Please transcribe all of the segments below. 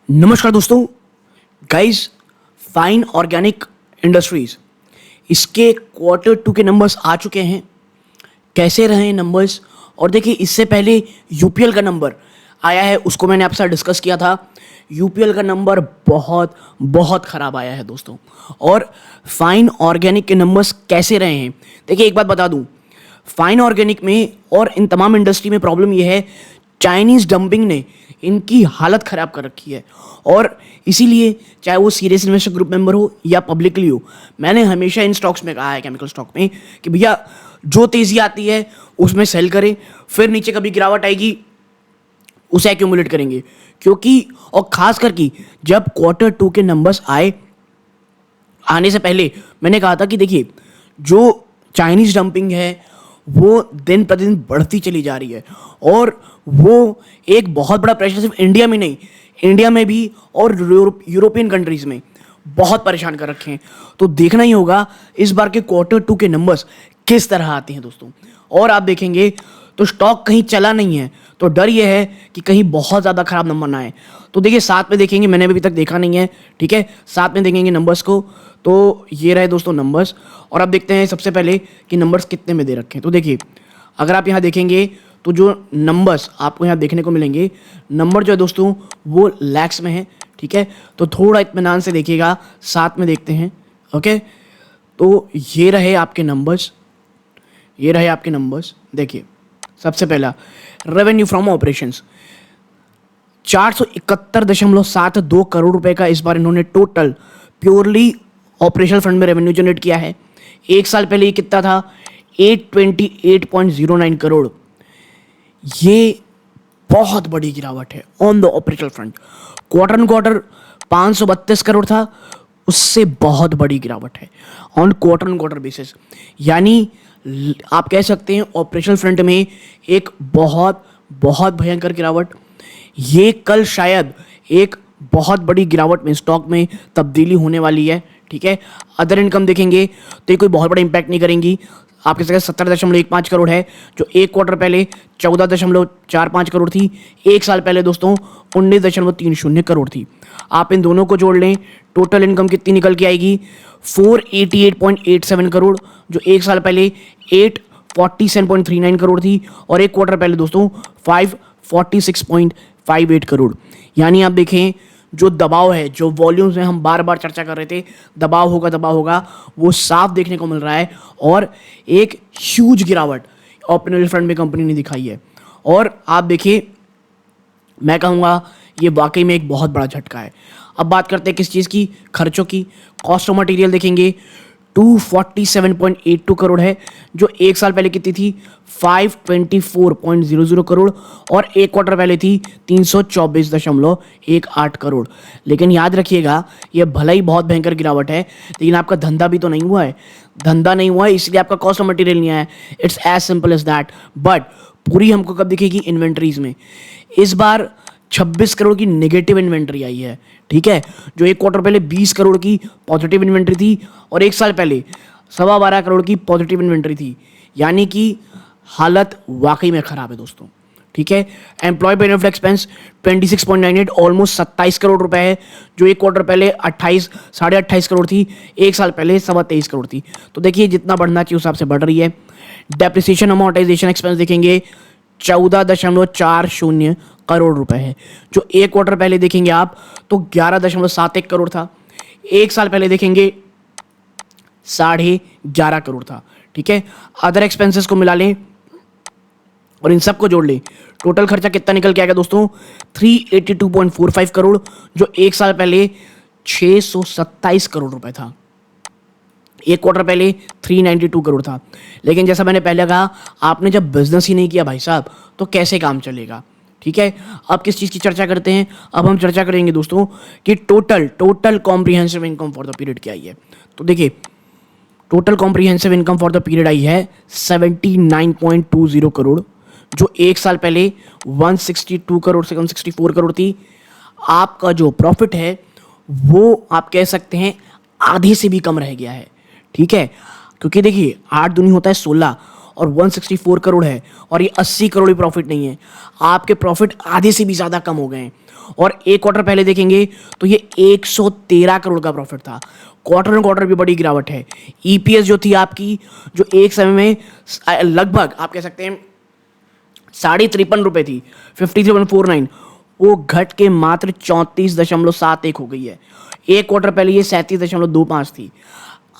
नमस्कार दोस्तों। Guys, fine organic industries इसके क्वार्टर 2 के नंबर्स आ चुके हैं। कैसे रहे नंबर्स? और देखिए, इससे पहले यूपीएल का नंबर आया है, उसको मैंने आपके साथ डिस्कस किया था। यूपीएल का नंबर बहुत बहुत ख़राब आया है दोस्तों। और फाइन ऑर्गेनिक के नंबर्स कैसे रहे हैं? देखिए, एक बात बता दूं, फाइन ऑर्गेनिक में और इन तमाम इंडस्ट्री में प्रॉब्लम यह है, चाइनीज़ डंपिंग ने इनकी हालत ख़राब कर रखी है। और इसीलिए चाहे वो सीरियस इन्वेस्टर ग्रुप मेंबर हो या पब्लिकली हो, मैंने हमेशा इन स्टॉक्स में कहा है, केमिकल स्टॉक में, कि भैया जो तेज़ी आती है उसमें सेल करें, फिर नीचे कभी गिरावट आएगी उसे एक्यूमुलेट करेंगे। क्योंकि और ख़ास करके जब क्वार्टर 2 के नंबर्स आने से पहले मैंने कहा था कि देखिए, जो चाइनीज़ डंपिंग है वो दिन प्रतिदिन बढ़ती चली जा रही है। और वो एक बहुत बड़ा प्रेशर सिर्फ इंडिया में नहीं, इंडिया में भी और यूरोपियन कंट्रीज़ में बहुत परेशान कर रखे हैं। तो देखना ही होगा इस बार के क्वार्टर 2 के नंबर्स किस तरह आते हैं दोस्तों। और आप देखेंगे तो स्टॉक कहीं चला नहीं है, तो डर ये है कि कहीं बहुत ज़्यादा ख़राब नंबर ना आए। तो देखिए, साथ में देखेंगे, मैंने अभी तक देखा नहीं है, ठीक है, साथ में देखेंगे नंबर्स को। तो ये रहे दोस्तों नंबर्स। और अब देखते हैं सबसे पहले कि नंबर्स कितने में दे रखे हैं। तो देखिए, अगर आप यहाँ देखेंगे तो जो नंबर्स आपको यहाँ देखने को मिलेंगे, नंबर जो है दोस्तों वो लैक्स में है, ठीक है। तो थोड़ा इत्मीनान से देखिएगा, साथ में देखते हैं, ओके। तो ये रहे आपके नंबर्स, ये रहे आपके नंबर्स। देखिए, सबसे पहला रेवेन्यू फ्रॉम ऑपरेशंस 471.72 करोड़ रुपए का इस बार इन्होंने टोटल प्योरली ऑपरेशनल फ्रंट में रेवेन्यू जनरेट किया है। एक साल पहले ये कितना था? 828.09 करोड़। ये बहुत बड़ी गिरावट है on the operational front. Quarter on quarter 532 crore था, उससे बहुत बड़ी गिरावट है ऑन क्वार्टर बेसिस। यानी आप कह सकते हैं ऑपरेशनल फ्रंट में एक बहुत बहुत भयंकर गिरावट। ये कल शायद एक बहुत बड़ी गिरावट में स्टॉक में तब्दीली होने वाली है, ठीक है। अदर इनकम देखेंगे तो ये कोई बहुत बड़ा इंपैक्ट नहीं करेंगी। आपके सके 70.15 करोड़ है, जो एक क्वार्टर पहले 14.45 करोड़ थी। एक साल पहले दोस्तों 19.30 करोड़ थी। आप इन दोनों को जोड़ लें, टोटल इनकम कितनी निकल के आएगी? 488.87 करोड़, जो एक साल पहले 847.39 करोड़ थी। और एक क्वार्टर पहले दोस्तों 546.58 करोड़। यानी आप देखें, जो दबाव है, जो वॉल्यूम्स में हम बार बार चर्चा कर रहे थे, दबाव होगा, वो साफ देखने को मिल रहा है। और एक ह्यूज गिरावट ऑपरेशनल फ्रंट में कंपनी ने दिखाई है। और आप देखिए, मैं कहूँगा ये वाकई में एक बहुत बड़ा झटका है। अब बात करते हैं किस चीज़ की? खर्चों की। कॉस्ट ऑफ मटेरियल देखेंगे 247.82 करोड़ है, जो एक साल पहले कितनी थी? 524.00 करोड़। और एक क्वार्टर पहले थी 324.18 करोड़। लेकिन याद रखिएगा, ये भला ही बहुत भयंकर गिरावट है, लेकिन आपका धंधा भी तो नहीं हुआ है। धंधा नहीं हुआ है इसलिए आपका कॉस्ट ऑफ मटेरियल नहीं आया है। It's as simple as that. But पूरी हमको कब दिखेगी? इन्वेंट्रीज में। इस बार 26 करोड़ की नेगेटिव इन्वेंट्री आई है, ठीक है, जो एक क्वार्टर पहले 20 करोड़ की पॉजिटिव इन्वेंट्री थी और एक साल पहले 12.25 करोड़ की पॉजिटिव इन्वेंट्री थी। यानी कि हालत वाकई में ख़राब है दोस्तों, ठीक है। Employ benefit expense 26.98, almost 27 crore रुपए है, जो एक क्वार्टर पहले 28 करोड़ थी, एक साल पहले 23 करोड़ थी। तो देखिए, जितना बढ़ना चाहिए उस हिसाब से बढ़ रही है। डेप्रिसिएशन अमोर्टाइजेशन एक्सपेंस देखेंगे 14.40 करोड़ रुपए है, जो एक क्वार्टर पहले देखेंगे आप तो 11.71 करोड़ था। एक साल पहले देखेंगे 11.5 करोड़ था, ठीक है। अदर एक्सपेंसेस को मिला लें और इन सब को जोड़ लें, टोटल खर्चा कितना निकल के आएगा दोस्तों? 382.45 करोड़, जो एक साल पहले 627 करोड़ रुपए था। एक क्वार्टर पहले 392 करोड़ था। लेकिन जैसा मैंने पहले कहा, आपने जब बिजनेस ही नहीं किया भाई साहब, तो कैसे काम चलेगा, ठीक है। अब किस चीज़ की चर्चा करते हैं? अब हम चर्चा करेंगे दोस्तों कि total comprehensive income for the period क्या आई है। तो देखिए, total comprehensive income for the period I है 79.20 करोड़, जो एक साल पहले 162 करोड़ से 164 करोड़ थी। आपका जो प्रॉफिट है वो आप कह सकते हैं आधे से भी कम रह गया है, ठीक है। क्योंकि देखिए, 8 दूनी होता है 16, और 164 करोड़ है, और ये 80 करोड़ भी प्रॉफिट नहीं है, आपके प्रॉफिट आधे से भी ज़्यादा कम हो गए हैं। और एक क्वार्टर पहले देखेंगे तो ये 113 करोड़ का प्रॉफिट था। क्वार्टर ऑन क्वार्टर भी बड़ी गिरावट है। ईपीएस जो थी आपकी, जो एक समय में लगभग आप कह सकते हैं 53.5 थी, 53.49, वो घट के मात्र 34.71 हो गई है। एक क्वार्टर पहले ये 37.25 थी।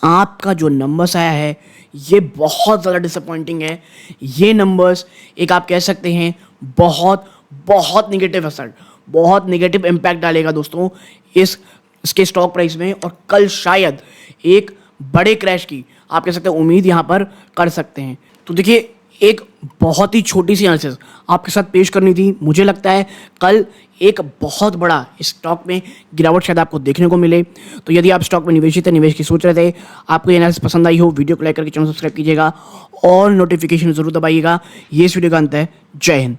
आपका जो नंबर्स आया है ये बहुत ज़्यादा डिसअपॉइंटिंग है। ये नंबर्स एक आप कह सकते हैं बहुत बहुत निगेटिव असर, बहुत निगेटिव इम्पैक्ट डालेगा दोस्तों इसके स्टॉक प्राइस में, और कल शायद एक बड़े क्रैश की आप कह सकते हैं उम्मीद यहाँ पर कर सकते हैं। तो देखिए, एक बहुत ही छोटी सी एनालिसिस आपके साथ पेश करनी थी। मुझे लगता है कल एक बहुत बड़ा स्टॉक में गिरावट शायद आपको देखने को मिले। तो यदि आप स्टॉक में निवेशित है, निवेश की सोच रहे थे, आपको ये एनालिसिस पसंद आई हो, वीडियो को लाइक करके चैनल सब्सक्राइब कीजिएगा और नोटिफिकेशन जरूर दबाइएगा। ये इस वीडियो का अंत है। जय हिंद।